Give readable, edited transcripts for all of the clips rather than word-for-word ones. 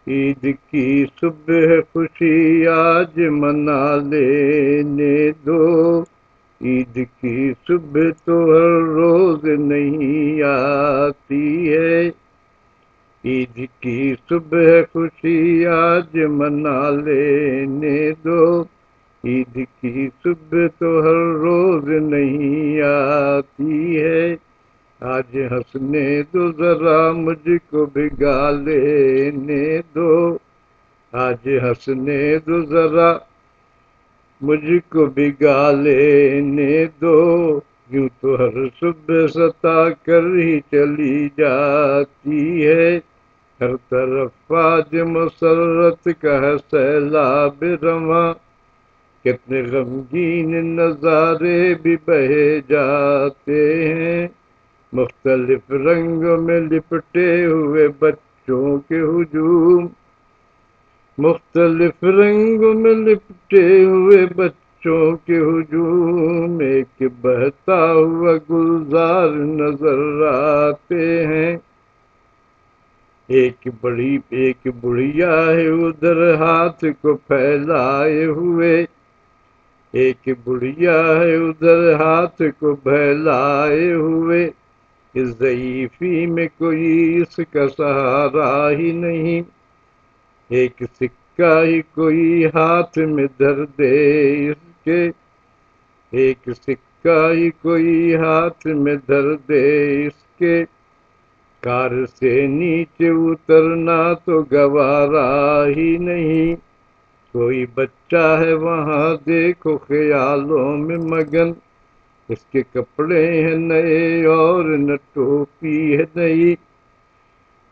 عید کی صبح خوشی آج منا لینے دو، عید کی صبح تو ہر روز نہیں آتی ہے، عید کی صبح خوشی آج منا لینے دو، عید کی صبح تو ہر روز نہیں آتی ہے، آج ہنسنے دو ذرا مجھ کو بھگا لینے دو، آج ہنسنے دو ذرا مجھ کو بھگا لینے دو، یوں تو ہر صبح ستا کر ہی چلی جاتی ہے، ہر طرف آج مسرت کا ہے سیلاب رواں، کتنے غمگین نظارے بھی بہے جاتے ہیں، مختلف رنگوں میں لپٹے ہوئے بچوں کے ہجوم، مختلف رنگوں میں لپٹے ہوئے بچوں کے ہجوم، ایک بہتا ہوا گلزار نظر آتے ہیں، ایک بڑھیا ہے ادھر ہاتھ کو پھیلائے ہوئے، ایک بڑھیا ہے ادھر ہاتھ کو پھیلائے ہوئے، اس ضعیفی میں کوئی اس کا سہارا ہی نہیں، ایک سکہ ہی کوئی ہاتھ میں دھر دے اس کے، ایک سکہ ہی کوئی ہاتھ میں دھر دے اس کے، کار سے نیچے اترنا تو گوارا ہی نہیں، کوئی بچہ ہے وہاں دیکھو خیالوں میں مگن، اس کے کپڑے ہیں نئے اور نہ ٹوپی ہے نئی،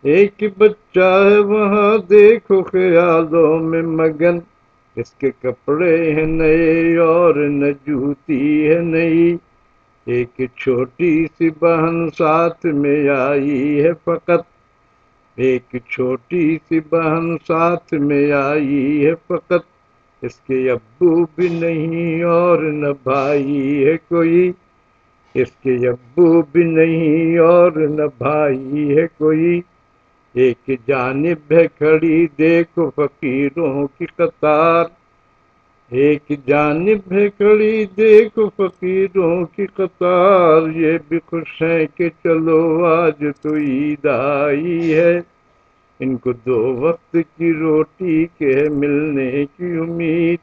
ایک بچہ ہے وہاں دیکھو خیالوں میں مگن، اس کے کپڑے ہیں نئے اور نہ جوتی ہے نئی، ایک چھوٹی سی بہن ساتھ میں آئی ہے فقط، ایک چھوٹی سی بہن ساتھ میں آئی ہے فقط، اس کے ابو بھی نہیں اور نہ بھائی ہے کوئی، اس کے ابو بھی نہیں اور نہ بھائی ہے کوئی، ایک جانب ہے کھڑی دیکھو فقیروں کی قطار، ایک جانب ہے کھڑی دیکھو فقیروں کی قطار، یہ بھی خوش ہیں کہ چلو آج تو عید آئی ہے، ان کو دو وقت کی روٹی کے ملنے کی امید،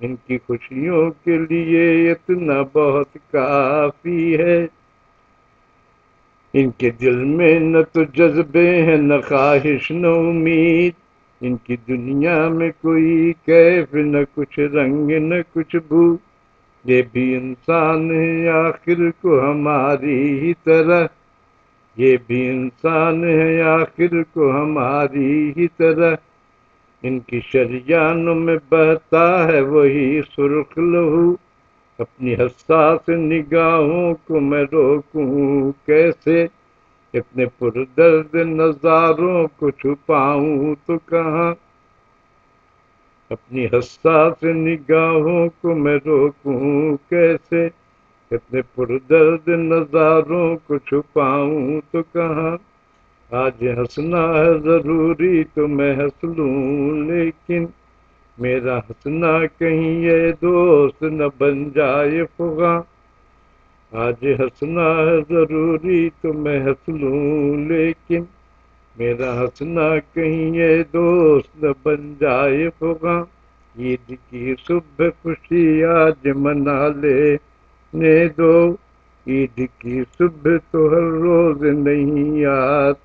ان کی خوشیوں کے لیے اتنا بہت کافی ہے، ان کے دل میں نہ تو جذبے ہیں نہ خواہش نہ امید، ان کی دنیا میں کوئی کیف نہ کچھ رنگ نہ کچھ بو، یہ بھی انسان ہے آخر کو ہماری ہی طرح، یہ بھی انسان ہے آخر کو ہماری ہی طرح، ان کی شریانوں میں بہتا ہے وہی سرخ لہو، اپنی حساس نگاہوں کو میں روکوں کیسے، اتنے پردرد نظاروں کو چھپاؤں تو کہاں، اپنی حساس نگاہوں کو میں روکوں کیسے، اتنے پردرد نظاروں کو چھپاؤں تو کہاں، آج ہنسنا ہے ضروری تو میں ہنس لوں لیکن میرا ہنسنا کہیں یہ دوست نہ بن جائے فغاں، آج ہنسنا ہے ضروری تو میں ہنس لوں لیکن میرا ہنسنا کہیں یہ دوست نہ بن جائے فغاں، عید کی صبح خوشی آج منا لینے دو، عید کی صبح تو ہر روز نہیں آتی